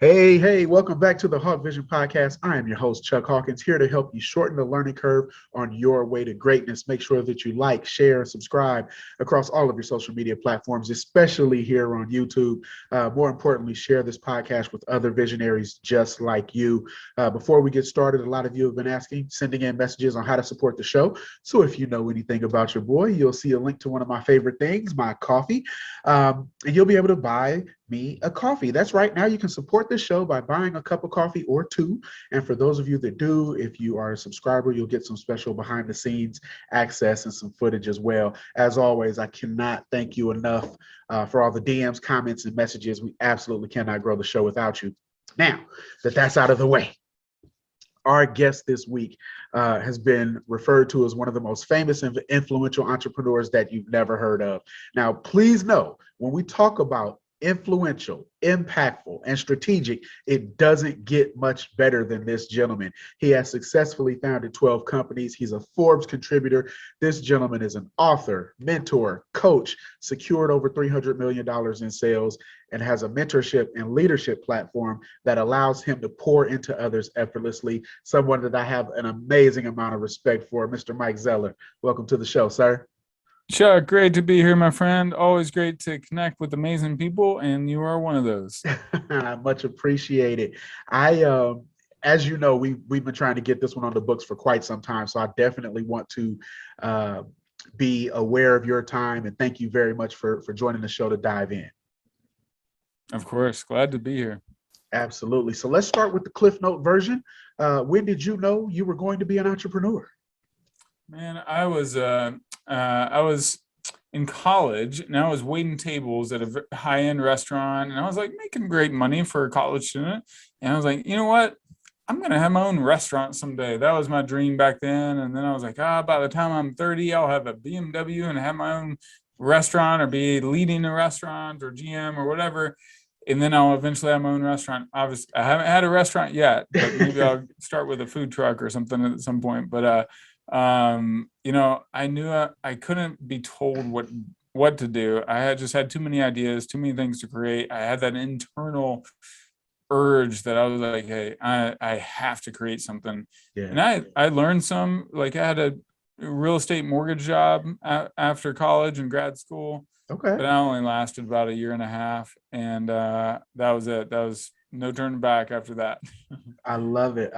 Hey, welcome back to the Hawk Vision Podcast. I am your host, Chuck Hawkins, here to help you shorten the learning curve on your way to greatness. Make sure that you like, share, and subscribe across all of your social media platforms, especially here on YouTube. More importantly, share this podcast with other visionaries just like you. Before we get started, a lot of you have been sending in messages on how to support the show. So if you know anything about your boy, you'll see a link to one of my favorite things, my coffee, and you'll be able to buy me a coffee. That's right. Now you can support this show by buying a cup of coffee or two. And for those of you that do, if you are a subscriber, you'll get some special behind the scenes access and some footage as well. As always, I cannot thank you enough for all the DMs, comments, and messages. We absolutely cannot grow the show without you. Now that that's out of the way, our guest this week has been referred to as one of the most famous and influential entrepreneurs that you've never heard of. Now, please know when we talk about influential, impactful, and strategic, it doesn't get much better than this gentleman. He has successfully founded 12 companies. He's a Forbes contributor. This gentleman is an author, mentor, coach, secured over $300 million in sales, and has a mentorship and leadership platform that allows him to pour into others effortlessly. Someone that I have an amazing amount of respect for, Mr. Mike Zeller. Welcome to the show, sir. Chuck, great to be here, my friend. Always great to connect with amazing people, and you are one of those. Much appreciated. As you know, we've been trying to get this one on the books for quite some time, so I definitely want to be aware of your time, and thank you very much for joining the show to dive in. Of course, glad to be here. Absolutely. So let's start with the Cliff Note version. When did you know you were going to be an entrepreneur? Man, I was in college and I was waiting tables at a high-end restaurant, and I was like making great money for a college student. And I was like, you know what? I'm gonna have my own restaurant someday. That was my dream back then. And then I was like, by the time I'm 30, I'll have a BMW and have my own restaurant, or be leading a restaurant or GM or whatever. And then I'll eventually have my own restaurant. Obviously, I haven't had a restaurant yet, but maybe I'll start with a food truck or something at some point. But I knew I couldn't be told what to do. I had just had too many ideas, too many things to create. I had that internal urge that I was like, hey, I have to create something. Yeah. And I learned some, like I had a real estate mortgage job after college and grad school. Okay. But I only lasted about a year and a half, and that was it. That was no turning back after that. I love it.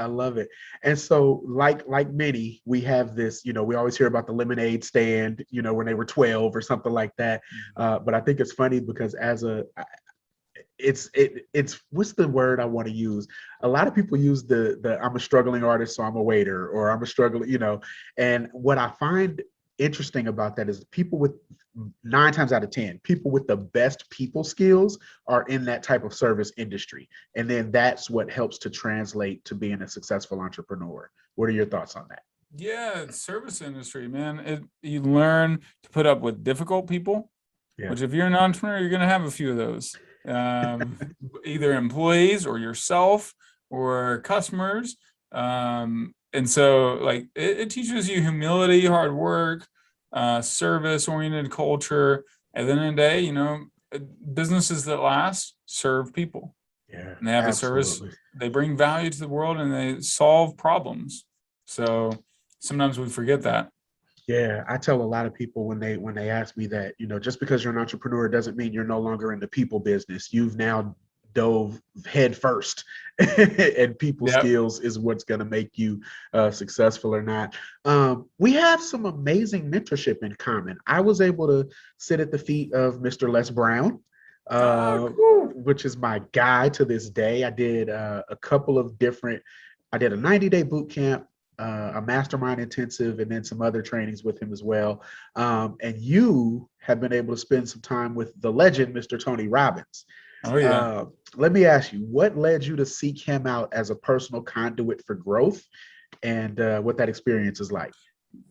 And so like many, we have this, we always hear about the lemonade stand, when they were 12 or something like that. But I think it's funny because it's what's the word I want to use? A lot of people use the I'm a struggling artist, so I'm a waiter, or I'm a struggling, and what I find interesting about that is people with 9 times out of 10, people with the best people skills are in that type of service industry. And then that's what helps to translate to being a successful entrepreneur. What are your thoughts on that? Yeah, service industry, man. You learn to put up with difficult people, which if you're an entrepreneur, you're going to have a few of those, either employees or yourself or customers. And so like it teaches you humility, hard work, service-oriented culture. At the end of the day, businesses that last serve people. Yeah, and they have absolutely. a service. They bring value to the world and they solve problems. So sometimes we forget that. Yeah, I tell a lot of people when they ask me that, just because you're an entrepreneur doesn't mean you're no longer in the people business. You've now dove head first and people skills is what's going to make you successful or not. We have some amazing mentorship in common. I was able to sit at the feet of Mr. Les Brown, cool. which is my guy to this day. I did a 90-day boot camp, a mastermind intensive, and then some other trainings with him as well. And you have been able to spend some time with the legend, Mr. Tony Robbins. Oh, yeah. Let me ask you, what led you to seek him out as a personal conduit for growth, and what that experience is like?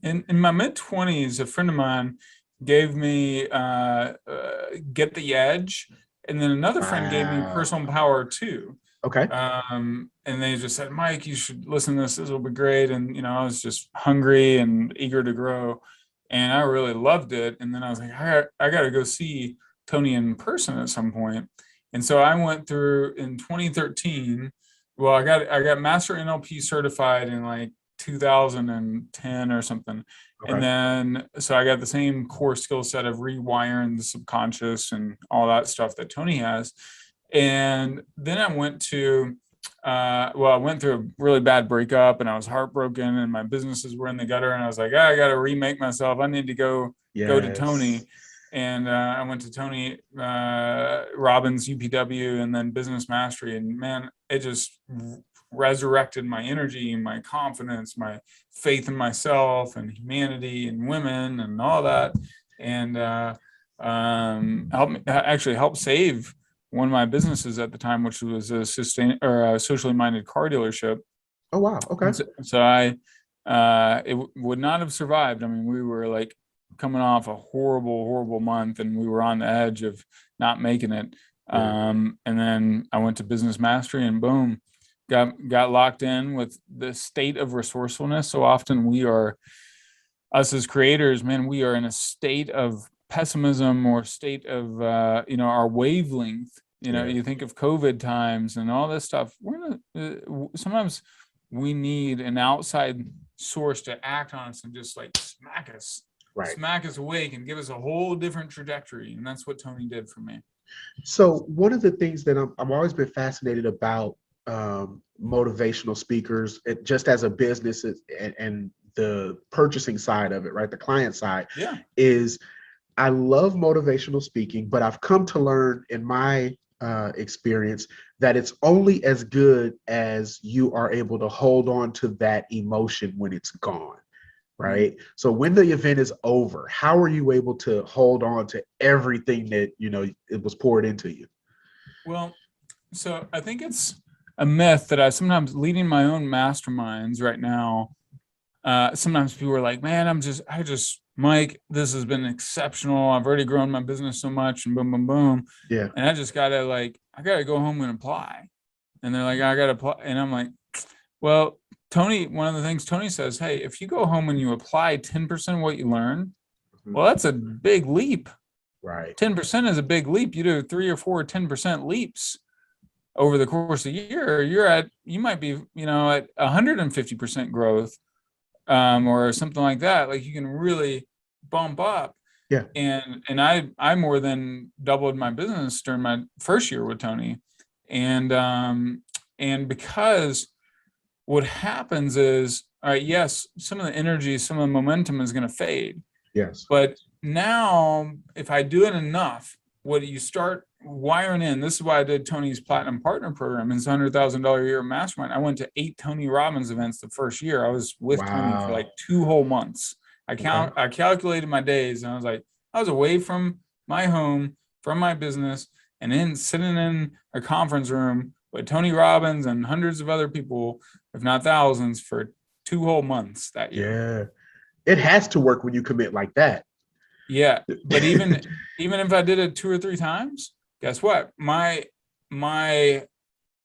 In my mid-20s, a friend of mine gave me Get the Edge, and then another friend gave me Personal Power 2. Okay. And they just said, Mike, you should listen to this. This will be great. And, I was just hungry and eager to grow, and I really loved it. And then I was like, I got to go see Tony in person at some point. And so I went through in 2013. Well, I got master NLP certified in like 2010 or something. And Okay. then so I got the same core skill set of rewiring the subconscious and all that stuff that Tony has. And then I went to I went through a really bad breakup and I was heartbroken and my businesses were in the gutter and I was like, I got to remake myself. I need to go to Yes. Tony. And I went to Tony Robbins, UPW, and then Business Mastery. And man, it just resurrected my energy, my confidence, my faith in myself and humanity and women and all that. And helped save one of my businesses at the time, which was a socially minded car dealership. Oh, wow. Okay. And so I would not have survived. I mean, we were like coming off a horrible month and we were on the edge of not making it. And then I went to Business Mastery and boom, got locked in with the state of resourcefulness. So often us as creators, man, we are in a state of pessimism or state of, our wavelength. You think of COVID times and all this stuff. Sometimes we need an outside source to act on us and just like smack us awake and give us a whole different trajectory. And that's what Tony did for me. So one of the things that I've always been fascinated about motivational speakers, just as a business and the purchasing side of it, right? The client side is I love motivational speaking, but I've come to learn in my experience that it's only as good as you are able to hold on to that emotion when it's gone. Right. Mm-hmm. So when the event is over, how are you able to hold on to everything that, it was poured into you? Well, so I think it's a myth that I sometimes leading my own masterminds right now. Sometimes people are like, man, Mike, this has been exceptional. I've already grown my business so much and boom, boom, boom. Yeah. And I gotta go home and apply. And they're like, I gotta apply. And I'm like, well, Tony, one of the things Tony says, hey, if you go home and you apply 10% of what you learn, well, that's a big leap. Right. 10% is a big leap. You do 3 or 4 10% leaps over the course of a year. You might be, at 150% growth, or something like that. Like you can really bump up. Yeah. And I more than doubled my business during my first year with Tony. And because what happens is, all right, yes, some of the energy, some of the momentum is going to fade. Yes. But now if I do it enough, what you start wiring in, this is why I did Tony's Platinum Partner Program, his $100,000 a year mastermind. I went to 8 Tony Robbins events the first year. I was with Tony for like 2 whole months. I calculated my days and I was like, I was away from my home, from my business, and then sitting in a conference room with Tony Robbins and hundreds of other people, if not thousands, for 2 whole months that year. Yeah. It has to work when you commit like that. Yeah. But even if I did it 2 or 3 times, guess what? My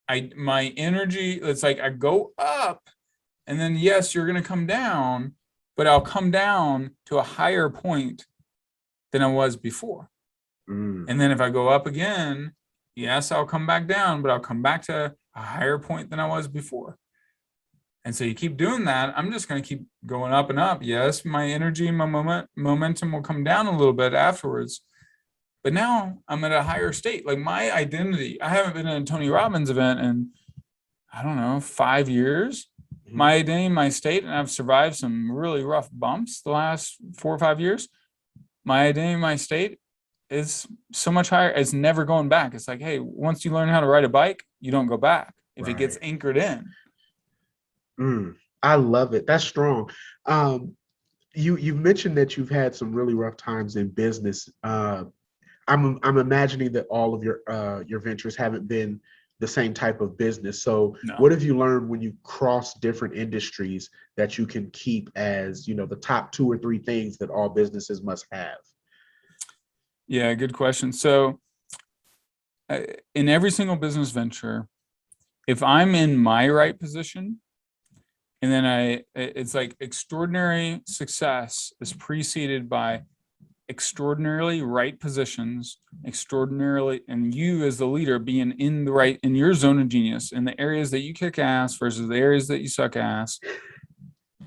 energy, it's like I go up and then yes, you're going to come down, but I'll come down to a higher point than I was before. And then if I go up again, yes, I'll come back down, but I'll come back to a higher point than I was before. And so you keep doing that. I'm just going to keep going up and up. Yes, my energy, my momentum will come down a little bit afterwards. But now I'm at a higher state. Like my identity, I haven't been in a Tony Robbins event in, I don't know, 5 years. My identity, my state, and I've survived some really rough bumps the last 4 or 5 years. My identity, my state is so much higher. It's never going back. It's like, hey, once you learn how to ride a bike, you don't go back if it gets anchored in. I love it. That's strong. You mentioned that you've had some really rough times in business. I'm imagining that all of your ventures haven't been the same type of business. So what have you learned when you cross different industries that you can keep as, the top 2 or 3 things that all businesses must have? Yeah, good question. So in every single business venture, if I'm in my right position, and then it's like extraordinary success is preceded by extraordinarily right positions, and you as the leader being in your zone of genius, in the areas that you kick ass versus the areas that you suck ass.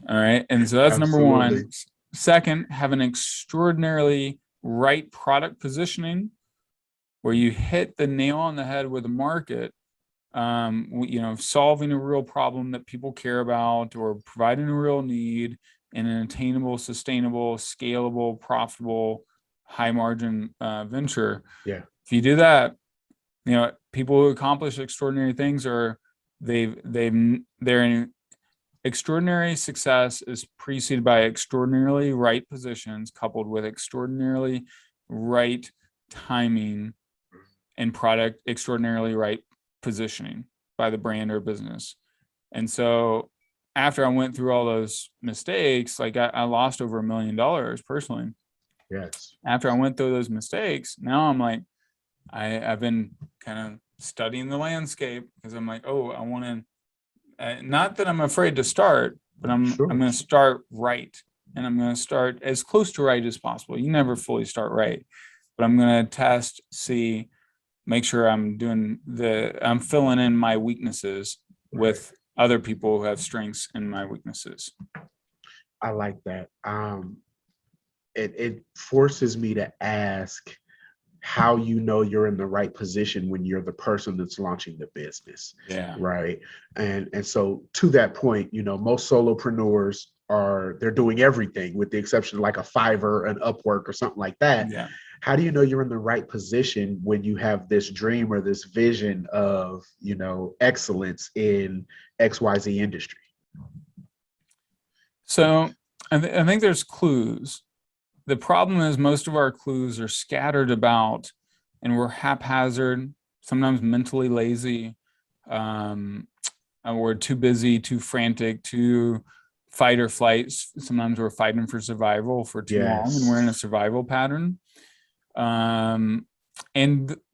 All right. And so that's number one. Second, have an extraordinarily right product positioning where you hit the nail on the head with the market, solving a real problem that people care about or providing a real need in an attainable, sustainable, scalable, profitable, high margin venture. Yeah. If you do that, people who accomplish extraordinary things extraordinary success is preceded by extraordinarily right positions coupled with extraordinarily right timing and product extraordinarily right positioning by the brand or business. And so after I went through all those mistakes, like I lost over $1 million personally. Yes. After I went through those mistakes, now I'm like, I've been kind of studying the landscape because I'm like, oh, I want to, not that I'm afraid to start, but I'm going to start right. And I'm going to start as close to right as possible. You never fully start right, but I'm going to test, see, make sure I'm filling in my weaknesses with other people who have strengths in my weaknesses. I like that. It forces me to ask how you're in the right position when you're the person that's launching the business. Yeah. Right. And so to that point, most solopreneurs they're doing everything with the exception of like a Fiverr, an Upwork or something like that. Yeah. How do you know you're in the right position when you have this dream or this vision of, excellence in XYZ industry? So I think there's clues. The problem is most of our clues are scattered about and we're haphazard, sometimes mentally lazy. We're too busy, too frantic, too fight or flight. Sometimes we're fighting for survival for too long and we're in a survival pattern. And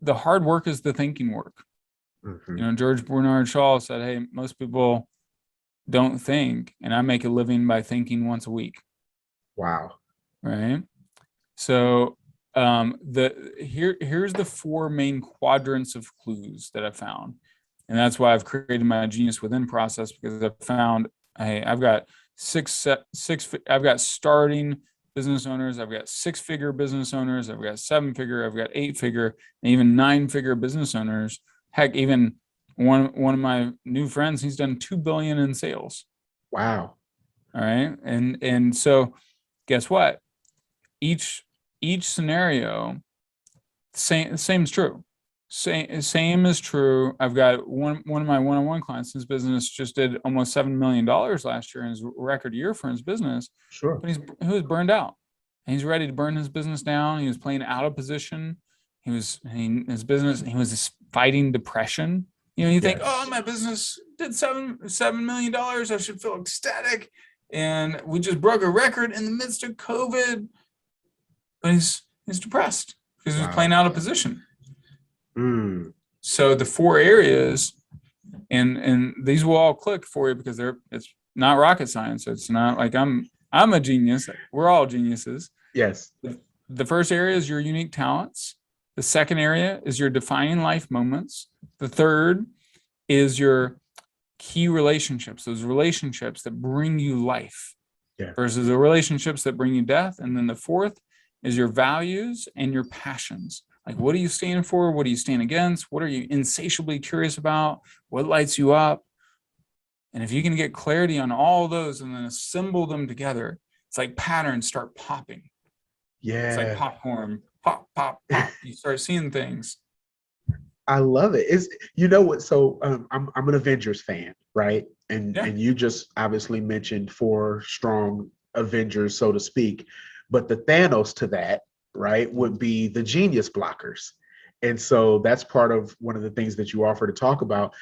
the hard work is the thinking work. Mm-hmm. George Bernard Shaw said, hey, most people don't think, and I make a living by thinking once a week. Wow. Right. So here's the 4 main quadrants of clues that I found. And that's why I've created my Genius Within process, because I've found, hey, I've got I've got starting business owners, I've got 6-figure business owners, I've got 7-figure, I've got 8-figure, and even 9-figure business owners. Heck, even one of my new friends, he's done $2 billion in sales. Wow. All right. And so guess what? Each scenario, same is true. Same is true. I've got one of my one-on-one clients. His business just did almost $7 million last year in his record year for his business. Sure. But he was burned out. And he's ready to burn his business down. He was playing out of position. He was fighting depression. You think, oh, my business did $7 million. I should feel ecstatic. And we just broke a record in the midst of COVID. But he's depressed because he's playing out of position. So the 4 areas, and these will all click for you because it's not rocket science. It's not like I'm a genius. We're all geniuses. Yes. The first area is your unique talents. The second area is your defining life moments. The third is your key relationships, those relationships that bring you life versus the relationships that bring you death. And then the fourth is your values and your passions. Like, what are you standing for? What are you standing against? What are you insatiably curious about? What lights you up? And if you can get clarity on all those and then assemble them together, it's like patterns start popping. Yeah. It's like popcorn, pop, pop, pop. You start seeing things. I love it. So I'm an Avengers fan, right? And you just obviously mentioned 4 strong Avengers, so to speak. But the Thanos to that, right, would be the genius blockers. And so that's part of one of the things that you offer to talk about.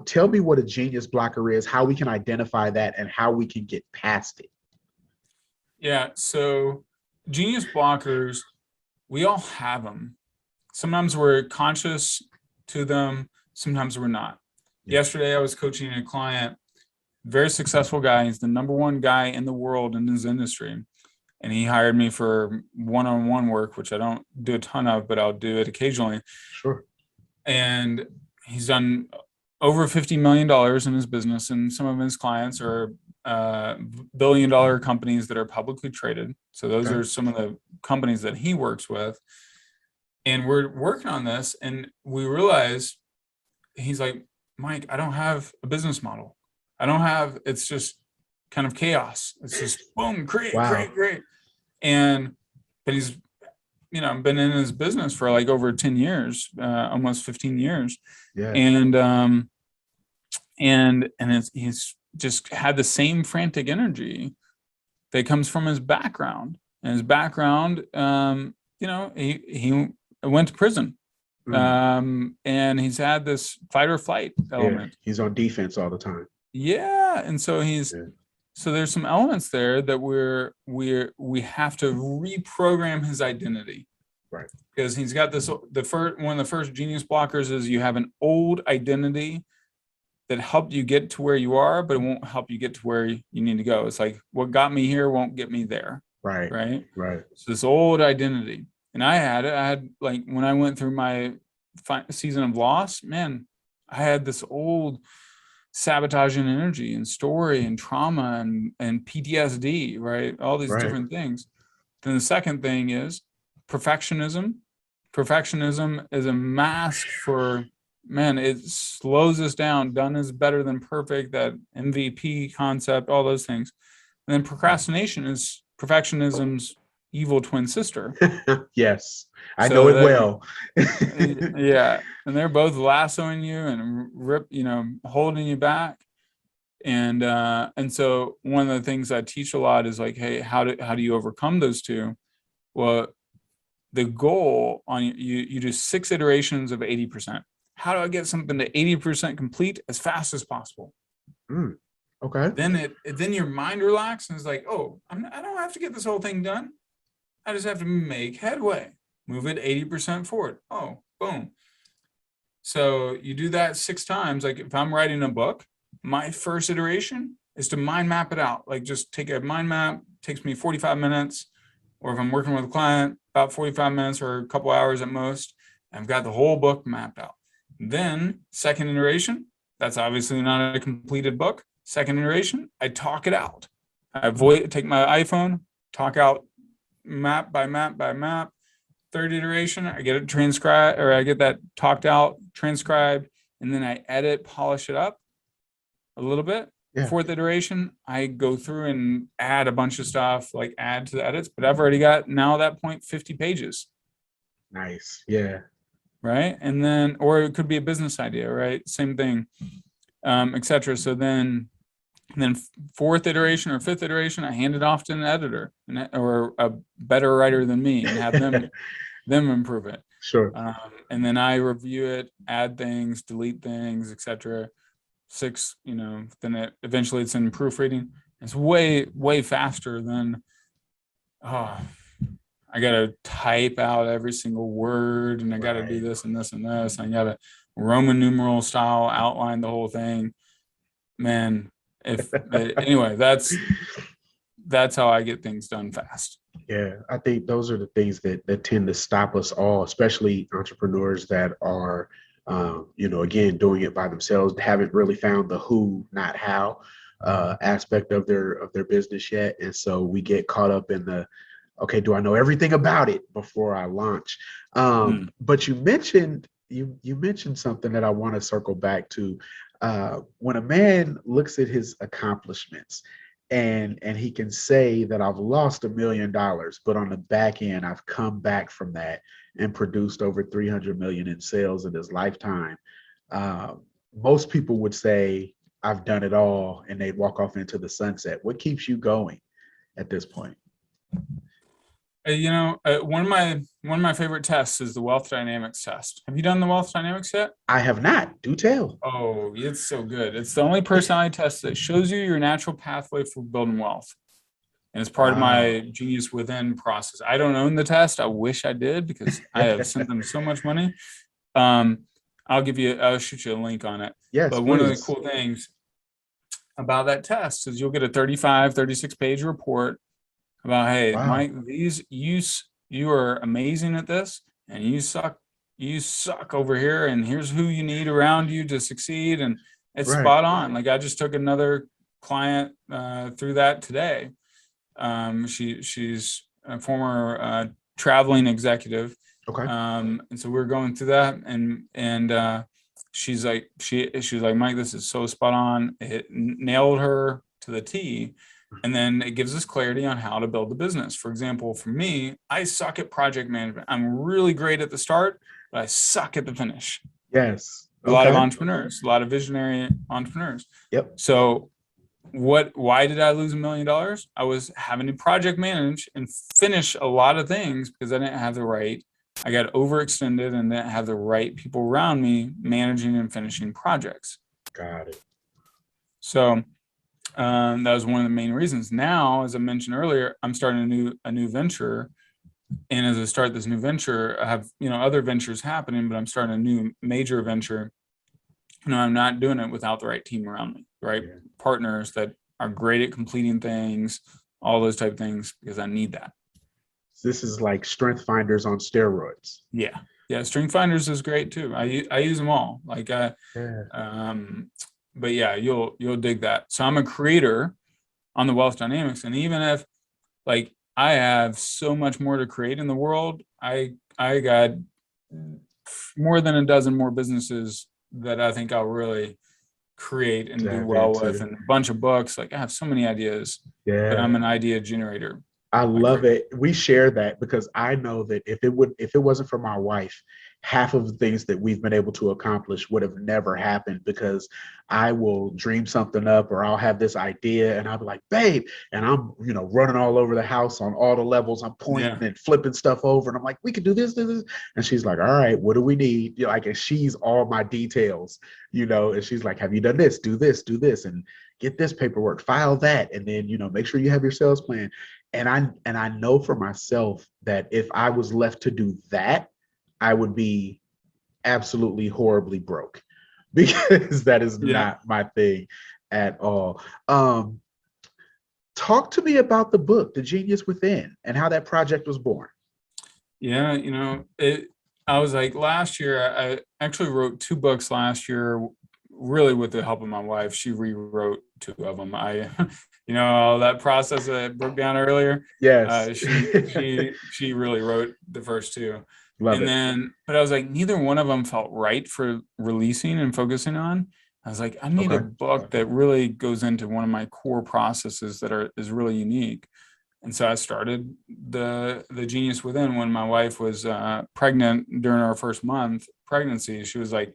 Tell me what a genius blocker is, how we can identify that, and how we can get past it. Yeah. So genius blockers, we all have them. Sometimes we're conscious to them. Sometimes we're not. Yesterday, I was coaching a client, very successful guy. He's the #1 guy in the world in his industry. and he hired me for one-on-one work, which I don't do a ton of, but I'll do it occasionally. Sure. And he's done over $50 million in his business, and some of his clients are billion-dollar companies that are publicly traded. So those are some of the companies that he works with. And we're working on this, and we realize, he's like, Mike, I don't have a business model. It's just kind of chaos. It's just boom, create. But he's, been in his business for like over 10 years, almost 15 years. Yeah. And he's just had the same frantic energy that comes from his background. And his background, he went to prison. And he's had this fight or flight element. Yeah, he's on defense all the time. Yeah. And so so there's some elements there that we have to reprogram his identity. Right. Because he's got one of the first genius blockers is you have an old identity that helped you get to where you are, but it won't help you get to where you need to go. It's like, what got me here won't get me there. Right. So this old identity. And I had like, when I went through my season of loss, man, I had this old sabotaging energy and story and trauma and PTSD, right? All these different things. Then the second thing is perfectionism. Perfectionism is a mask for, man, it slows us down. Done is better than perfect, that MVP concept, all those things. And then procrastination is perfectionism's evil twin sister. Yes, I know it well. Yeah, and they're both lassoing you and holding you back. And so one of the things I teach a lot is like, hey, how do you overcome those two? Well, the goal on you do 6 iterations of 80%. How do I get something to 80% complete as fast as possible? Okay. Then your mind relaxes and it's like, oh, I don't have to get this whole thing done. I just have to make headway, move it 80% forward. Oh, boom. So you do that 6 times. Like if I'm writing a book, my first iteration is to mind map it out. Like just take a mind map, takes me 45 minutes. Or if I'm working with a client, about 45 minutes or a couple hours at most. I've got the whole book mapped out. Then second iteration, that's obviously not a completed book. Second iteration, I talk it out. Take my iPhone, talk out map by map by map. Third iteration, I get it transcribed, or I get that talked out, transcribed, and then I edit, polish it up a little bit. Yeah. Fourth iteration, I go through and add a bunch of stuff, like add to the edits, but I've already got now at that point 50 pages. Nice. Yeah. Right. And then, or it could be a business idea, right? Same thing, etc. So then fourth iteration or fifth iteration, I hand it off to an editor or a better writer than me and have them improve it. Sure. And then I review it, add things, delete things, etc. 6, then eventually it's in proofreading. It's way, way faster than, I got to type out every single word and I got to do this and this and this. And I got to Roman numeral style outline the whole thing. Man, anyway, that's how I get things done fast. Yeah, I think those are the things that tend to stop us all, especially entrepreneurs that are, again, doing it by themselves, haven't really found the who, not how aspect of their business yet. And so we get caught up in the, okay, do I know everything about it before I launch? But you mentioned something that I want to circle back to. When a man looks at his accomplishments and he can say that I've lost $1 million, but on the back end, I've come back from that and produced over 300 million in sales in his lifetime. Most people would say, I've done it all, and they'd walk off into the sunset. What keeps you going at this point? One of my favorite tests is the wealth dynamics test. Have you done the wealth dynamics yet? I have not. Do tell. Oh, it's so good. It's the only personality test that shows you your natural pathway for building wealth. And it's part of my Genius Within process. I don't own the test. I wish I did because I have sent them so much money. I'll shoot you a link on it. Yes, but one of the cool things about that test is you'll get a 36 page report about, hey, Wow. Mike, you are amazing at this, and you suck over here, and here's who you need around you to succeed. And it's Right. spot on. Like, I just took another client through that today. She's a former traveling executive. Okay. And so we're going through that, and she's like, Mike, this is so spot on. It nailed her to the T. And then it gives us clarity on how to build the business. For example, for me, I suck at project management. I'm really great at the start, but I suck at the finish. Yes. A lot of Okay. entrepreneurs, a lot of visionary entrepreneurs. Yep. So why did I lose $1 million? I was having to project manage and finish a lot of things because I got overextended and didn't have the right people around me managing and finishing projects. Got it. So that was one of the main reasons. Now, as I mentioned earlier, I'm starting a new venture. And as I start this new venture, I have, other ventures happening, but I'm starting a new major venture. I'm not doing it without the right team around me, the right partners that are great at completing things, all those type of things, because I need that. This is like Strength Finders on steroids. Yeah. Strength Finders is great too. I use them all. Like, but yeah, you'll dig that. So I'm a creator on the Wealth Dynamics, and even if, like, I have so much more to create in the world, I got more than a dozen more businesses that I think I'll really create and do well with, and a bunch of books. Like, I have so many ideas, but I'm an idea generator. I love it. We share that because I know that if it wasn't for my wife, half of the things that we've been able to accomplish would have never happened, because I will dream something up, or I'll have this idea and I'll be like, babe, and I'm, running all over the house on all the levels. I'm pointing and flipping stuff over, and I'm like, we could do this. And she's like, all right, what do we need? And she's all my details, and she's like, have you done this? Do this, and get this paperwork, file that, and then, make sure you have your sales plan. And I know for myself that if I was left to do that, I would be absolutely horribly broke, because that is not my thing at all. Talk to me about the book, The Genius Within, and how that project was born. Yeah, I was like, last year, I actually wrote 2 books last year, really with the help of my wife. She rewrote 2 of them. All that process that I broke down earlier. Yes. She really wrote the first 2. Love it. But I was like, neither one of them felt right for releasing and focusing on. I was like, I need a book that really goes into one of my core processes that is really unique. And so I started the Genius Within when my wife was pregnant during our first month pregnancy. She was like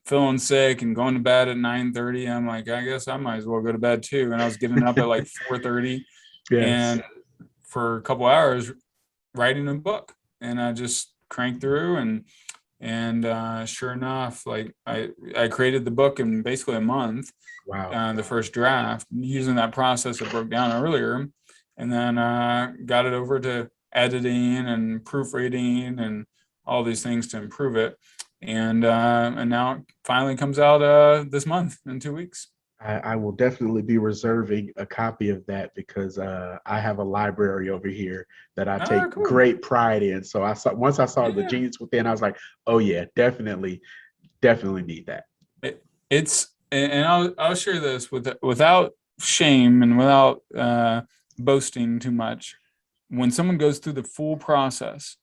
feeling sick and going to bed at 9:30. I'm like, I guess I might as well go to bed too. And I was getting up at like 4:30 and for a couple hours writing a book. And I just cranked through, and sure enough, like I created the book in basically a month. Wow. The first draft, using that process I broke down earlier, and then got it over to editing and proofreading and all these things to improve it. And now it finally comes out this month in 2 weeks. I will definitely be reserving a copy of that, because I have a library over here that I take great pride in. So once I saw The Genius Within, I was like, oh yeah, definitely need that. I'll share this without shame and without boasting too much. When someone goes through the full process,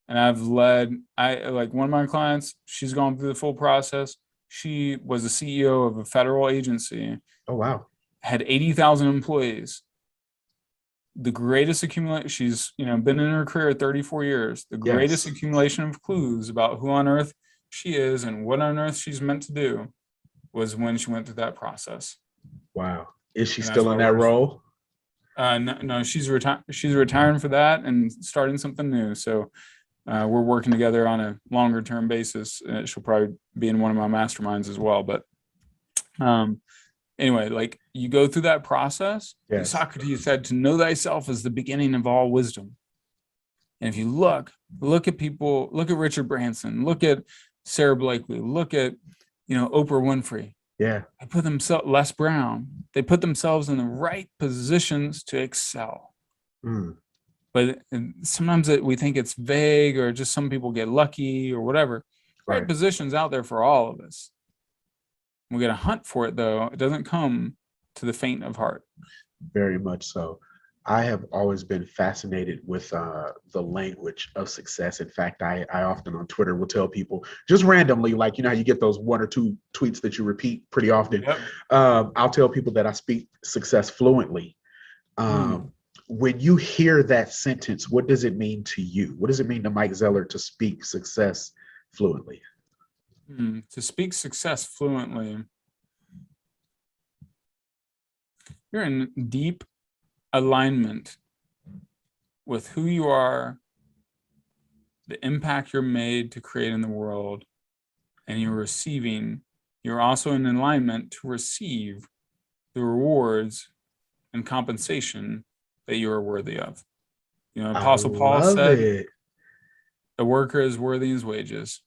and like one of my clients, she's gone through the full process. She was the CEO of a federal agency. Oh, wow. Had 80,000 employees. The greatest accumulation, she's been in her career 34 years. The greatest accumulation of clues about who on earth she is and what on earth she's meant to do was when she went through that process. Wow. Is she still in that role? No, she's retiring for that and starting something new. So we're working together on a longer term basis. She'll probably be in one of my masterminds as well. But anyway, like, you go through that process. Like Socrates said, to know thyself is the beginning of all wisdom. And if you look at people, look at Richard Branson, look at Sarah Blakely, look at, Oprah Winfrey. Yeah. They put themselves, Les Brown, they put themselves in the right positions to excel. Mm, But sometimes we think it's vague, or just some people get lucky or whatever. Right right. position's out there for all of us. We got to hunt for it, though. It doesn't come to the faint of heart. Very much so. I have always been fascinated with the language of success. In fact, I often on Twitter will tell people just randomly, like, you know, how you get those one or two tweets that you repeat pretty often. Yep. I'll tell people that I speak success fluently. Mm. When you hear that sentence, what does it mean to you? What does it mean to Mike Zeller to speak success fluently? To speak success fluently, you're in deep alignment with who you are, the impact you're made to create in the world, and you're also in alignment to receive the rewards and compensation that you are worthy of. You know, I Apostle Paul love said, it. "A worker is worthy his wages."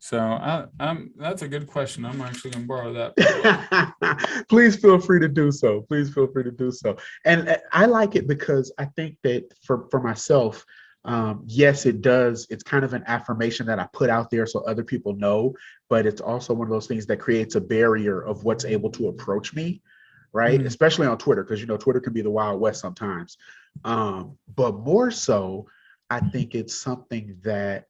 So that's a good question. I'm actually going to borrow that. Please feel free to do so. Please feel free to do so. And I like it because I think that for myself, yes, it does. It's kind of an affirmation that I put out there so other people know, but it's also one of those things that creates a barrier of what's able to approach me, right? Mm. Especially on Twitter, because, you know, Twitter can be the Wild West sometimes. But more so, I think it's something that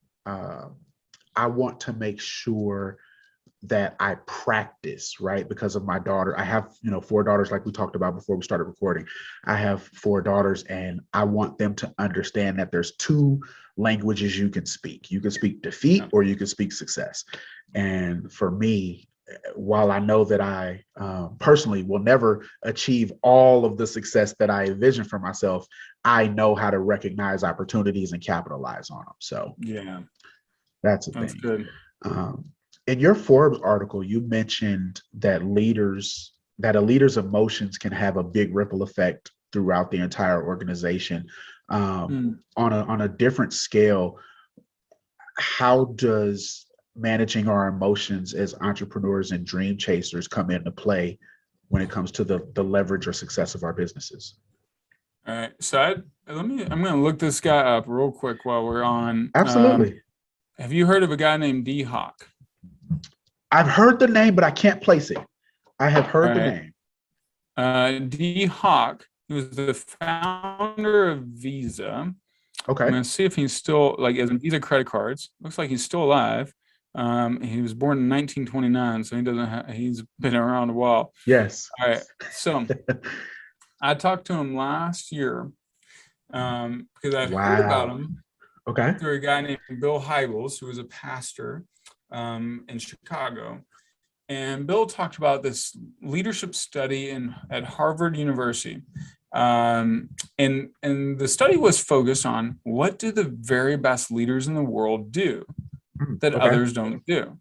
I want to make sure that I practice, right? Because of my daughter. I have, you know, 4 daughters, like we talked about before we started recording. I have 4 daughters, and I want them to understand that there's two languages you can speak. You can speak defeat or you can speak success. And for me, while I know that I personally will never achieve all of the success that I envision for myself, I know how to recognize opportunities and capitalize on them. So Yeah, that's a that's thing. good. Um, in your Forbes article, you mentioned that a leader's emotions can have a big ripple effect throughout the entire organization. On a different scale, how does managing our emotions as entrepreneurs and dream chasers come into play when it comes to the leverage or success of our businesses? All right. So I'm going to look this guy up real quick while we're on. Absolutely. Have you heard of a guy named D Hawk? I've heard the name, but I can't place it. I have heard the name. D Hawk, he was the founder of Visa. Okay. I'm going to see if he's still, like, as in Visa credit cards. Looks like he's still alive. He was born in 1929, so he's been around a while. Yes. All right. So I talked to him last year because I'd heard about him through a guy named Bill Hybels, who was a pastor in Chicago. And Bill talked about this leadership study at Harvard University. And the study was focused on what do the very best leaders in the world do that others don't do.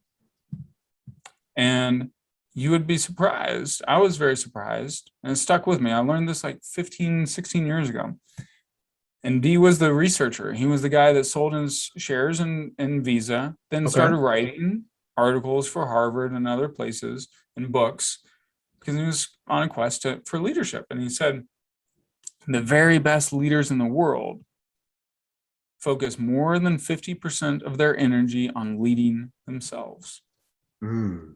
And you would be surprised. I was very surprised, and it stuck with me. I learned this like 15, 16 years ago. And D was the researcher. He was the guy that sold his shares in Visa, then started writing articles for Harvard and other places and books because he was on a quest for leadership. And he said, the very best leaders in the world focus more than 50% of their energy on leading themselves. All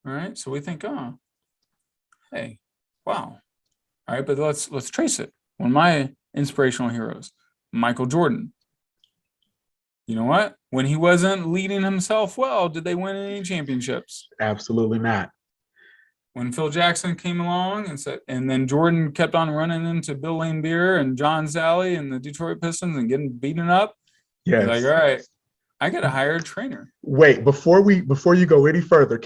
right. So we think, oh, hey, wow. All right. But let's trace it. One of my inspirational heroes, Michael Jordan. You know what? When he wasn't leading himself well, did they win any championships? Absolutely not. When Phil Jackson came along and then Jordan kept on running into Bill Laimbeer and John Sally and the Detroit Pistons and getting beaten up. Yes. He's like, all right, I got to hire a trainer. Wait, before you go any further,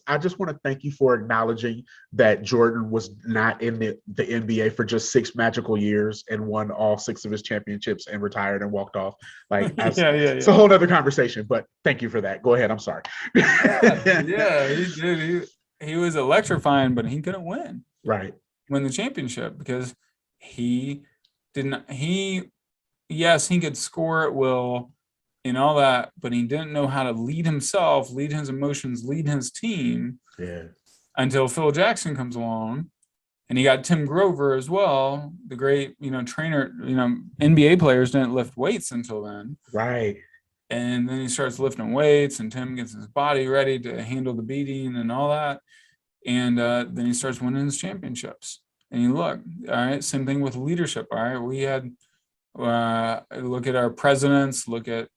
I just want to thank you for acknowledging that Jordan was not in the NBA for just 6 magical years and won all 6 of his championships and retired and walked off. Like, it's a whole other conversation, but thank you for that. Go ahead. I'm sorry. Yeah, he did. He was electrifying, but he couldn't win. Right. Win the championship because he could score at will and all that, but he didn't know how to lead himself, lead his emotions, lead his team. Yeah. Until Phil Jackson comes along And you got Tim Grover as well, the great, trainer. NBA players didn't lift weights until then. Right. And then he starts lifting weights, and Tim gets his body ready to handle the beating and all that. And then he starts winning his championships. And you look, all right, same thing with leadership. All right, we had look at our presidents, look at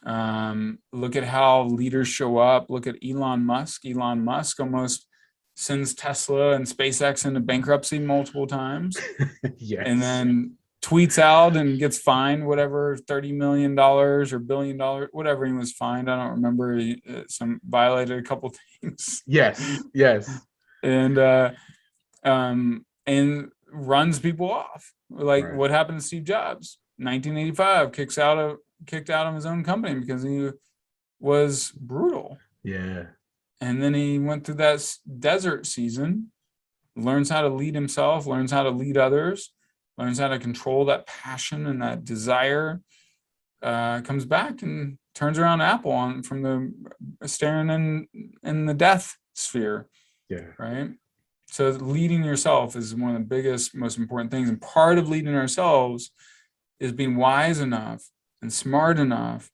how leaders show up. Look at Elon Musk. Elon Musk almost sends Tesla and SpaceX into bankruptcy multiple times. Yes. And then tweets out and gets fined whatever, $30 million or $1 billion, whatever he was fined. I don't remember. Some violated a couple things. Yes. And runs people off. Like Right. what happened to Steve Jobs? 1985, kicked out of his own company because he was brutal. Yeah. And then he went through that desert season, learns how to lead himself, learns how to lead others, learns how to control that passion and that desire, comes back and turns around Apple on from the staring in the death sphere. Yeah. Right. So leading yourself is one of the biggest, most important things. And part of leading ourselves is being wise enough and smart enough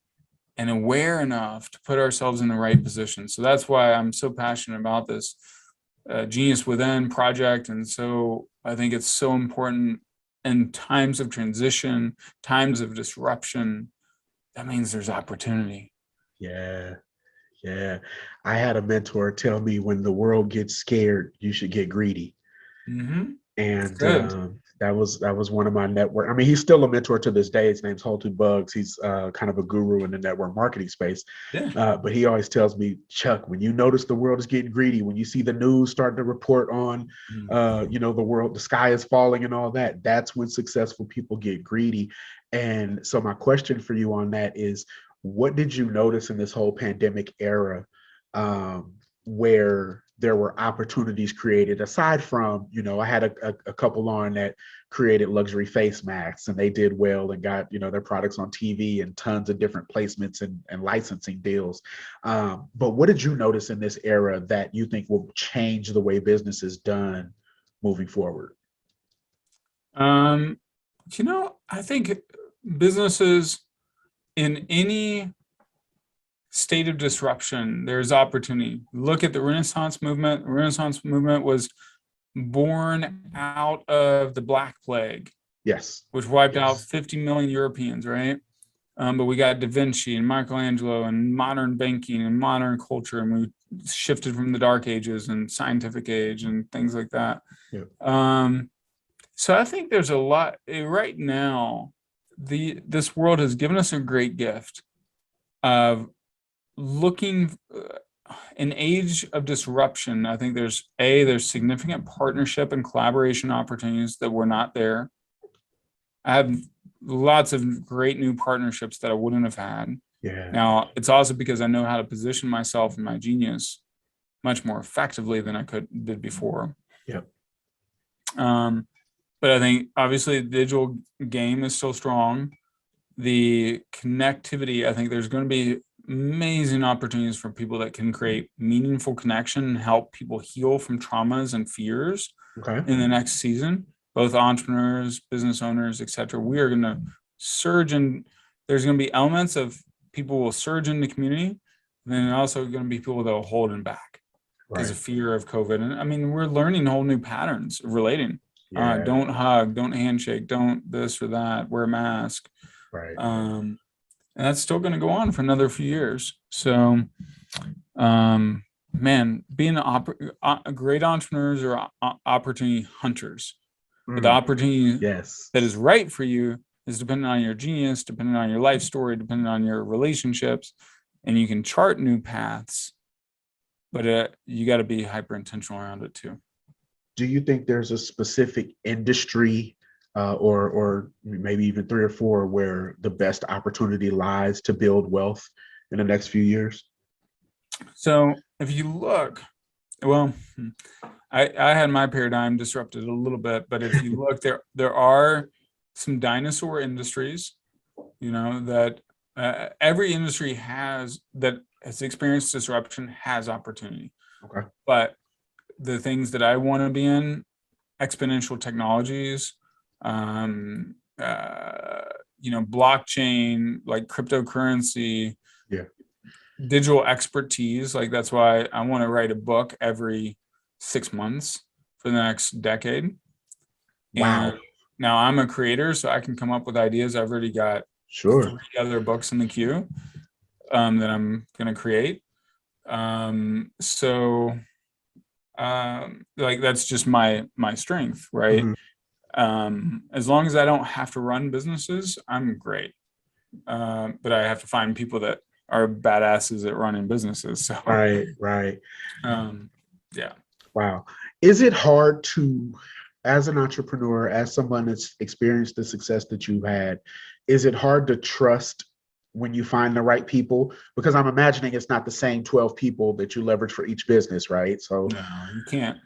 and aware enough to put ourselves in the right position. So that's why I'm so passionate about this Genius Within project. And so I think it's so important in times of transition, times of disruption. That means there's opportunity. Yeah. I had a mentor tell me when the world gets scared, you should get greedy. Mm-hmm. And that was one of my network. I mean, he's still a mentor to this day. His name's Holton Bugs. He's kind of a guru in the network marketing space. Yeah. But he always tells me, Chuck, when you notice the world is getting greedy, when you see the news starting to report on, the sky is falling and all that, that's when successful people get greedy. And so my question for you on that is, what did you notice in this whole pandemic era where there were opportunities created aside from, I had a couple on that created luxury face masks and they did well and got, their products on TV and tons of different placements and licensing deals. But what did you notice in this era that you think will change the way business is done moving forward? I think businesses in any state of disruption, there's opportunity. Look at the Renaissance movement. The Renaissance movement was born out of the Black Plague. Yes. Which wiped out 50 million Europeans, right? But we got Da Vinci and Michelangelo and modern banking and modern culture, and we shifted from the Dark Ages and scientific age and things like that. Yeah. So I think there's a lot right now. This world has given us a great gift of looking an age of disruption. I think there's significant partnership and collaboration opportunities that were not there. I have lots of great new partnerships that I wouldn't have had. Yeah. Now, it's also because I know how to position myself and my genius much more effectively than I did before. Yep. But I think obviously the digital game is still strong. The connectivity, I think there's going to be amazing opportunities for people that can create meaningful connection and help people heal from traumas and fears in the next season. Both entrepreneurs, business owners, etc. We are going to surge in. There's going to be elements of people will surge in the community, and then also going to be people that will hold them back because of fear of COVID. And I mean, we're learning whole new patterns of relating. Yeah. Don't hug, don't handshake, don't this or that, wear a mask. Right. And that's still going to go on for another few years. So, being great entrepreneurs or opportunity hunters. But the opportunity that is right for you is dependent on your genius, dependent on your life story, dependent on your relationships, and you can chart new paths, but you got to be hyper intentional around it too. Do you think there's a specific industry or maybe even 3 or 4 where the best opportunity lies to build wealth in the next few years? So if you look, well, I had my paradigm disrupted a little bit, but if you look, there are some dinosaur industries, that every industry that has experienced disruption has opportunity. Okay. But the things that I want to be in exponential technologies, blockchain, like cryptocurrency, Yeah. digital expertise. Like that's why I want to write a book every 6 months for the next decade. Wow. And now I'm a creator, so I can come up with ideas. I've already got Sure. 3 other books in the queue that I'm going to create. Like that's just my strength, right? As long as I don't have to run businesses, I'm great. But I have to find people that are badasses at running businesses. So Right. Yeah. Wow. Is it hard to, as an entrepreneur, as someone that's experienced the success that you've had, is it hard to trust when you find the right people? Because I'm imagining it's not the same 12 people that you leverage for each business, right? So No, you can't.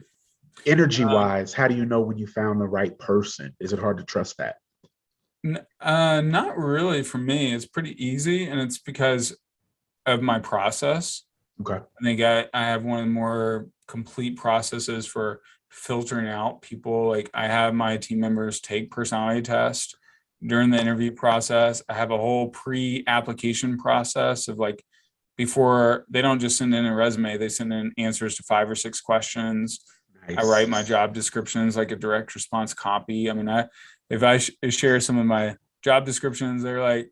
energy wise, how do you know when you found the right person? Is it hard to trust that? Not really for me. It's pretty easy, and it's because of my process. Okay. I think I have one of the more complete processes for filtering out people. Like I have my team members take personality tests during the interview process. I have a whole pre-application process of like, before they don't just send in a resume, they send in answers to 5 or 6 questions. Nice. I write my job descriptions like a direct response copy. I mean, if I share some of my job descriptions, they're like,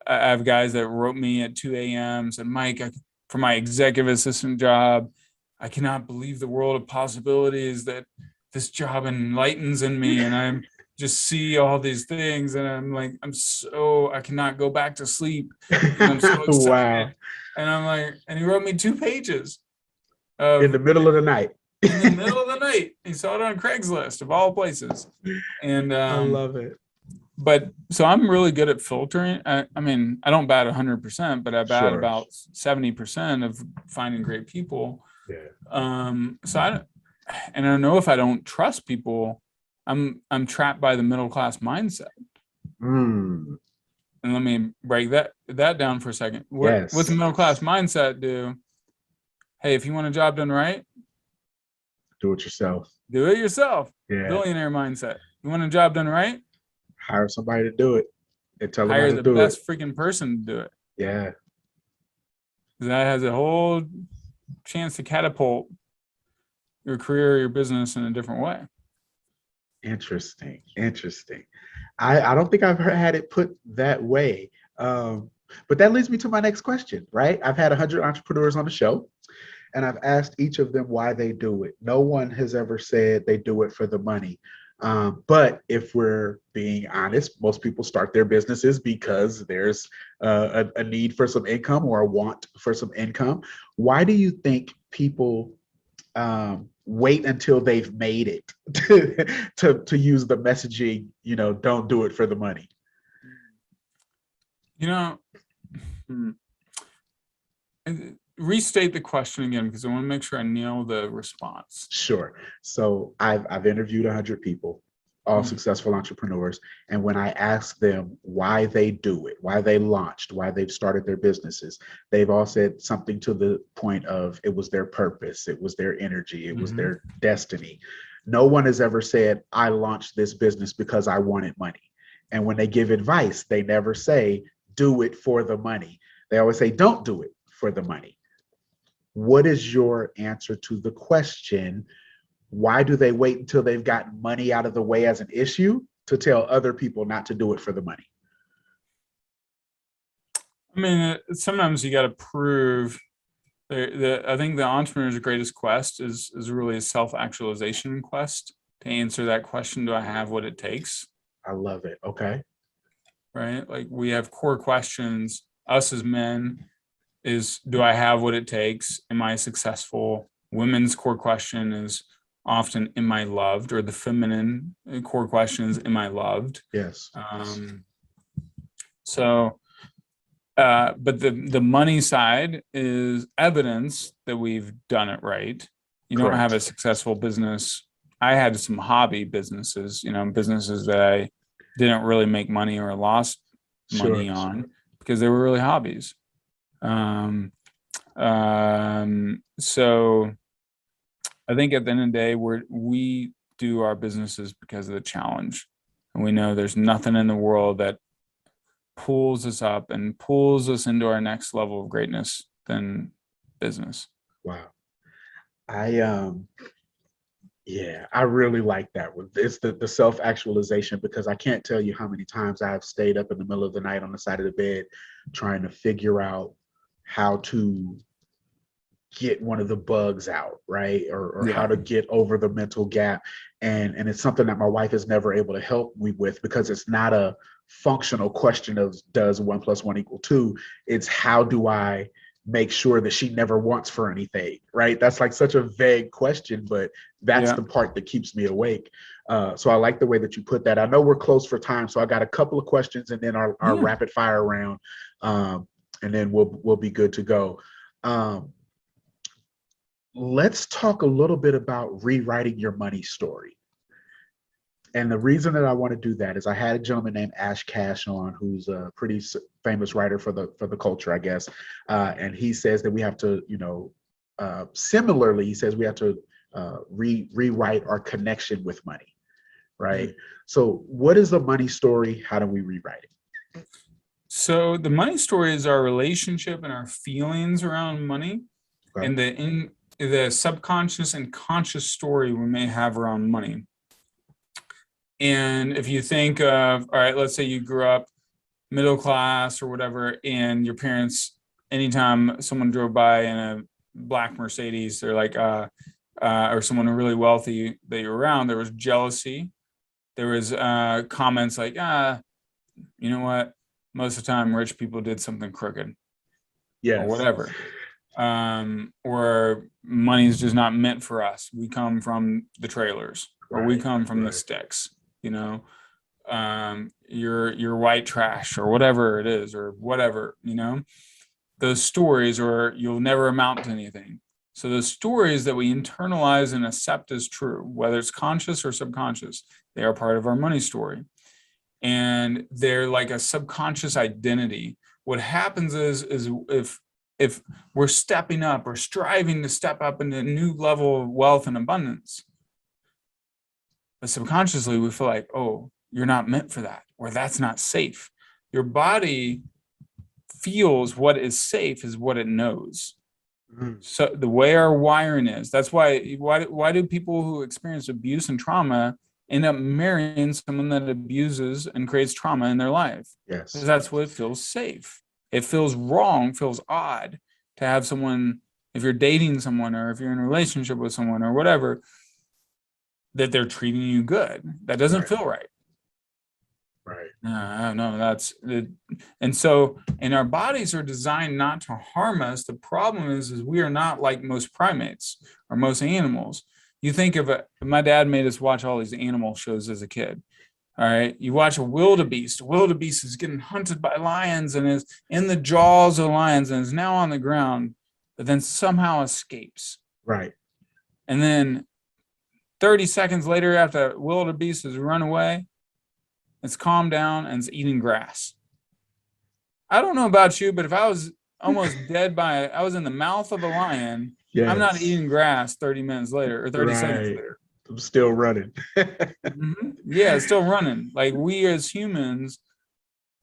I have guys that wrote me at 2 a.m. said, Mike, for my executive assistant job, I cannot believe the world of possibilities that this job enlightens in me. And I'm just see all these things. And I'm like, I cannot go back to sleep. And I'm so excited. Wow. And I'm like, and he wrote me 2 pages. In the middle of the night. In the middle of the night. He saw it on Craigslist of all places. And I love it. But so I'm really good at filtering. I mean, I don't bat 100%, but I bat about 70% of finding great people. Yeah. So I know if I don't trust people, I'm trapped by the middle class mindset. And let me break that down for a second. What's the middle class mindset do? Hey, if you want a job done right, do it yourself. Do it yourself. Yeah. Billionaire mindset. You want a job done right? Hire somebody to do it and tell them how to do it. Hire the best freaking person to do it. Yeah. That has a whole chance to catapult your career or your business in a different way. Interesting. I don't think I've had it put that way. But that leads me to my next question, right? I've had 100 entrepreneurs on the show, and I've asked each of them why they do it. No one has ever said they do it for the money. But if we're being honest, most people start their businesses because there's a need for some income or a want for some income. Why do you think people wait until they've made it to use the messaging, don't do it for the money? Restate the question again, because I want to make sure I nail the response. Sure. So I've interviewed 100 people, all successful entrepreneurs. And when I ask them why they do it, why they launched, why they've started their businesses, they've all said something to the point of it was their purpose, it was their energy, it was their destiny. No one has ever said, I launched this business because I wanted money. And when they give advice, they never say, do it for the money. They always say, don't do it for the money. What is your answer to the question? Why do they wait until they've gotten money out of the way as an issue to tell other people not to do it for the money? I mean, sometimes you got to prove. I think the entrepreneur's greatest quest is really a self-actualization quest. To answer that question, do I have what it takes? I love it. Okay. Right? Like we have core questions, us as men, is do I have what it takes? Am I successful? Women's core question is often, am I loved? Or the feminine core question is, am I loved? Yes. But the money side is evidence that we've done it right. You don't have a successful business. I had some hobby businesses, businesses that I didn't really make money or lost money on because they were really hobbies. So I think at the end of the day, we do our businesses because of the challenge. And we know there's nothing in the world that pulls us up and pulls us into our next level of greatness than business. Wow. I really like that one. It's the self-actualization, because I can't tell you how many times I've stayed up in the middle of the night on the side of the bed trying to figure out how to get one of the bugs out, right? Or how to get over the mental gap. And it's something that my wife is never able to help me with, because it's not a functional question of does 1 + 1 = 2. It's how do I make sure that she never wants for anything, right? That's like such a vague question, but that's the part that keeps me awake. So I like the way that you put that. I know we're close for time, so I got a couple of questions and then our rapid fire round, and then we'll be good to go. Let's talk a little bit about rewriting your money story. And the reason that I want to do that is I had a gentleman named Ash Cash on, who's a pretty famous writer for the culture, I guess. And he says that we have to, similarly, he says we have to rewrite our connection with money, right? So what is the money story? How do we rewrite it? So the money story is our relationship and our feelings around money, and the subconscious and conscious story we may have around money. And if you think of, all right, let's say you grew up middle class or whatever, and your parents, anytime someone drove by in a black Mercedes, they're like, or someone really wealthy that you're around, there was jealousy. There was comments like, you know what? Most of the time, rich people did something crooked, or whatever. Or money is just not meant for us. We come from the trailers, or we come from the sticks. You're white trash, or whatever it is, or whatever. Those stories, or you'll never amount to anything. So the stories that we internalize and accept as true, whether it's conscious or subconscious, they are part of our money story. And they're like a subconscious identity. What happens is if we're stepping up or striving to step up into a new level of wealth and abundance, but subconsciously we feel like, oh, you're not meant for that, or that's not safe. Your body feels what is safe is what it knows. So the way our wiring is, that's why do people who experience abuse and trauma end up marrying someone that abuses and creates trauma in their life? Yes. Because that's what feels safe. It feels wrong, feels odd to have someone, if you're dating someone or if you're in a relationship with someone or whatever, that they're treating you good. That doesn't feel right. Right. No, that's it. And so, and our bodies are designed not to harm us. The problem is we are not like most primates or most animals. You think of it, my dad made us watch all these animal shows as a kid. All right. You watch a wildebeest. A wildebeest is getting hunted by lions and is in the jaws of lions and is now on the ground, but then somehow escapes. Right. And then 30 seconds later, after wildebeest has run away, it's calmed down and it's eating grass. I don't know about you, but if I was almost dead I was in the mouth of a lion, I'm not eating grass 30 minutes later or 30 seconds later. I'm still running. Yeah, it's still running. Like, we as humans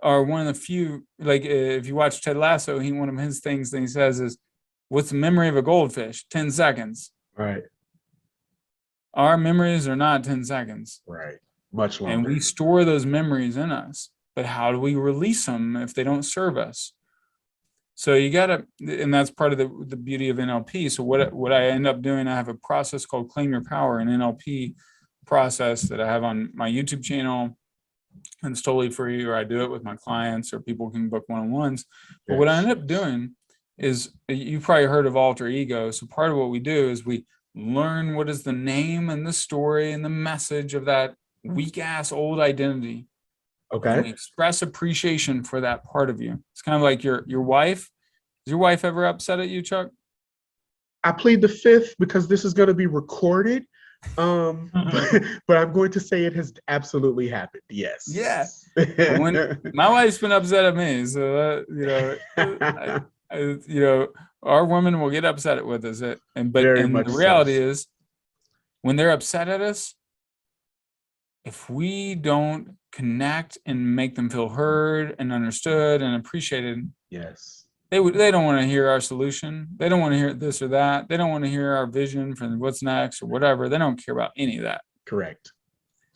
are one of the few, like if you watch Ted Lasso, one of his things that he says is, what's the memory of a goldfish? 10 seconds. Right. Our memories are not 10 seconds. Right. Much longer. And we store those memories in us. But how do we release them if they don't serve us? So you gotta, and that's part of the beauty of NLP. So what I end up doing, I have a process called Claim Your Power, an NLP process that I have on my YouTube channel, and it's totally free, or I do it with my clients, or people can book one-on-ones. But what I end up doing is, you've probably heard of alter ego. So part of what we do is we learn what is the name and the story and the message of that weak ass old identity. Okay. And we express appreciation for that part of you. It's kind of like your wife. Is your wife ever upset at you, Chuck? I plead the fifth because this is going to be recorded. But I'm going to say it has absolutely happened. Yes. Yeah. When my wife's been upset at me, so our women will get upset with us. But the reality is, when they're upset at us, if we don't connect and make them feel heard and understood and appreciated, Yes. they don't want to hear our solution. They don't want to hear this or that. They don't want to hear our vision for what's next or whatever. They don't care about any of that. Correct.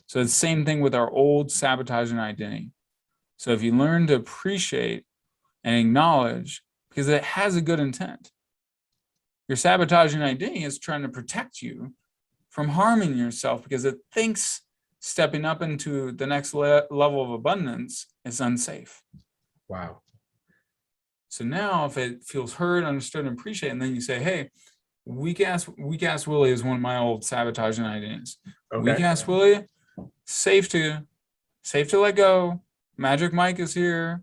So it's the same thing with our old sabotaging identity. So if you learn to appreciate and acknowledge, because it has a good intent, your sabotaging identity is trying to protect you from harming yourself because it thinks stepping up into the next level of abundance is unsafe. Wow. So now if it feels heard, understood, and appreciated, and then you say, hey, weak ass Willie is one of my old sabotaging identities. Okay. Weak ass Willie, safe to let go. Magic Mike is here.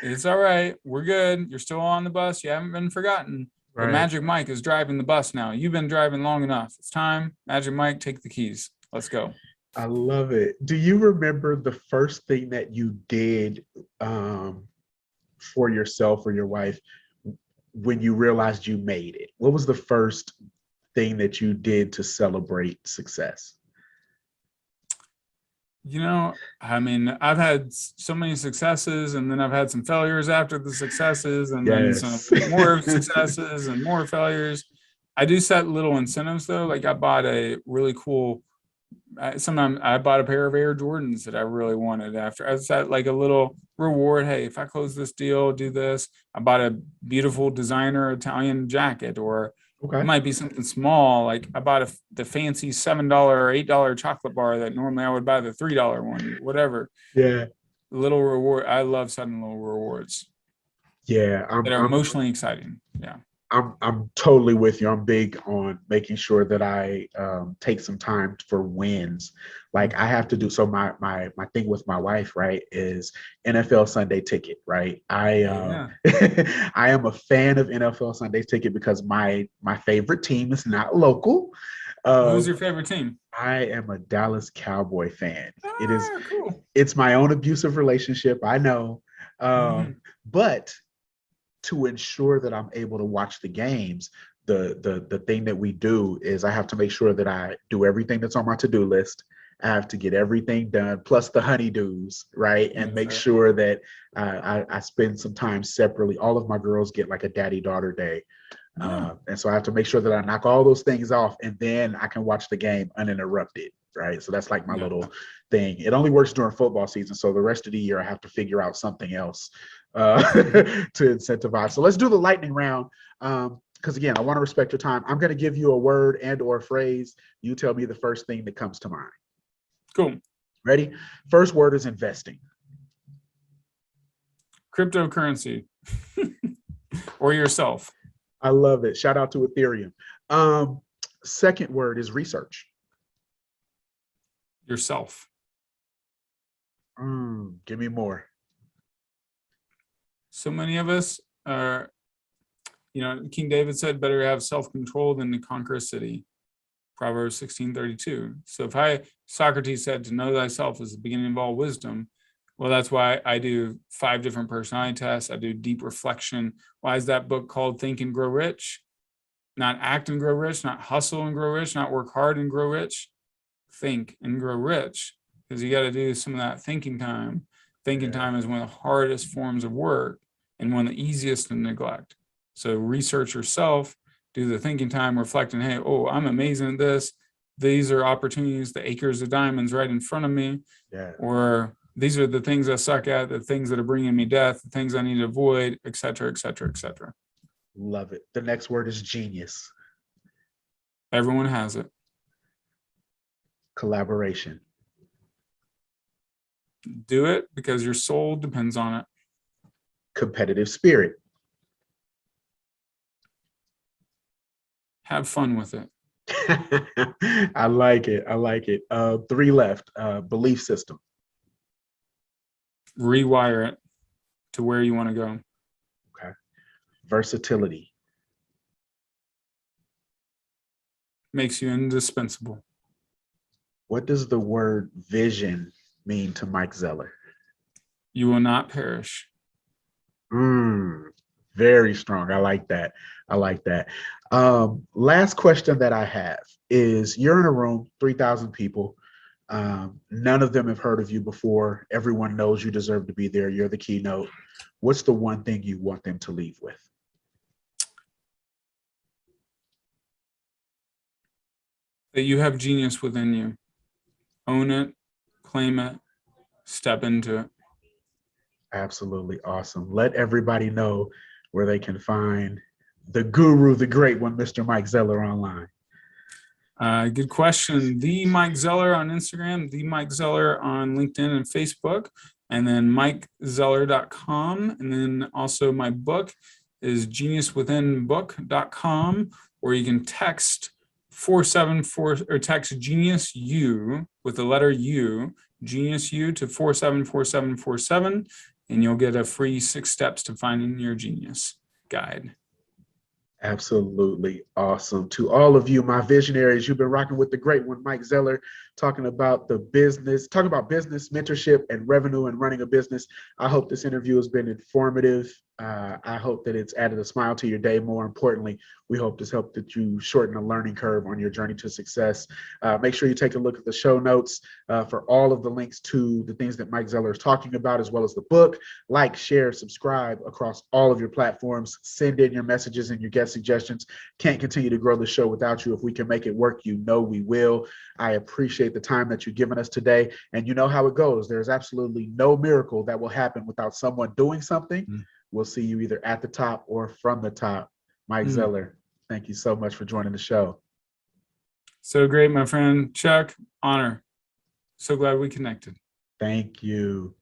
It's all right. We're good. You're still on the bus. You haven't been forgotten. But Magic Mike is driving the bus now. You've been driving long enough. It's time. Magic Mike, take the keys. Let's go. I love it. Do you remember the first thing that you did for yourself or your wife when you realized you made it? What was the first thing that you did to celebrate success? You know, I mean, I've had so many successes, and then I've had some failures after the successes, and then some more successes and more failures. I do set little incentives though. Like I bought a really cool, sometimes I bought a pair of Air Jordans that I really wanted after. I set like a little reward. Hey, if I close this deal, do this. I bought a beautiful designer Italian jacket, or it might be something small. Like I bought the fancy $7 or $8 chocolate bar that normally I would buy the $3 one, whatever. Yeah. Little reward. I love setting little rewards. Yeah. That are emotionally exciting. Yeah. I'm totally with you. I'm big on making sure that I take some time for wins. Like I have to do. So my thing with my wife, right, is NFL Sunday Ticket, right? I am a fan of NFL Sunday Ticket because my favorite team is not local. Who's your favorite team? I am a Dallas Cowboy fan. It is cool. It's my own abusive relationship, I know, but to ensure that I'm able to watch the games, the thing that we do is I have to make sure that I do everything that's on my to-do list. I have to get everything done, plus the honeydews, right? And make sure that I spend some time separately. All of my girls get like a daddy-daughter day. And so I have to make sure that I knock all those things off, and then I can watch the game uninterrupted, right? So that's like my little thing. It only works during football season. So the rest of the year, I have to figure out something else to incentivize. So let's do the lightning round. Because again, I want to respect your time. I'm going to give you a word and or a phrase. You tell me the first thing that comes to mind. Cool. Ready? First word is investing. Cryptocurrency. Or yourself. I love it. Shout out to Ethereum. Second word is research. Yourself. Give me more. So many of us are, King David said, better have self-control than to conquer a city. Proverbs 16:32. So Socrates said, to know thyself is the beginning of all wisdom. Well, that's why I do 5 different personality tests. I do deep reflection. Why is that book called Think and Grow Rich? Not act and grow rich, not hustle and grow rich, not work hard and grow rich. Think and grow rich, because you got to do some of that thinking time. Thinking time is one of the hardest forms of work and one of the easiest to neglect. So research yourself, do the thinking time, reflecting, hey, I'm amazing at this. These are opportunities, the acres of diamonds right in front of me. Or these are the things I suck at, the things that are bringing me death, the things I need to avoid, et cetera, et cetera, et cetera. Love it. The next word is genius. Everyone has it. Collaboration. Do it because your soul depends on it. Competitive spirit. Have fun with it. I like it. 3 left. Belief system. Rewire it to where you want to go. Okay. Versatility. Makes you indispensable. What does the word vision mean to Mike Zeller? You will not perish. Very strong. I like that. Last question that I have is you're in a room, 3,000 people. None of them have heard of you before. Everyone knows you deserve to be there. You're the keynote. What's the one thing you want them to leave with? That you have genius within you. Own it, claim it, step into it. Absolutely awesome. Let everybody know where they can find the guru, the great one, Mr. Mike Zeller, online. Good question. The Mike Zeller on Instagram, the Mike Zeller on LinkedIn and Facebook, and then mikezeller.com. And then also my book is geniuswithinbook.com, or you can text 474 or text Genius U with the letter U, Genius U to 474747, and you'll get a free 6 steps to finding your genius guide. Absolutely awesome. To all of you, my visionaries, you've been rocking with the great one, Mike Zeller, talking about business, mentorship, and revenue and running a business. I hope this interview has been informative. I hope that it's added a smile to your day. More importantly, we hope this helped that you shorten the learning curve on your journey to success. Make sure you take a look at the show notes for all of the links to the things that Mike Zeller is talking about, as well as the book. Like, share, subscribe across all of your platforms. Send in your messages and your guest suggestions. Can't continue to grow the show without you. If we can make it work, you know we will. I appreciate the time that you've given us today. And you know how it goes. There's absolutely no miracle that will happen without someone doing something. We'll see you either at the top or from the top. Mike Zeller, thank you so much for joining the show. So great, my friend. Chuck, honor. So glad we connected. Thank you.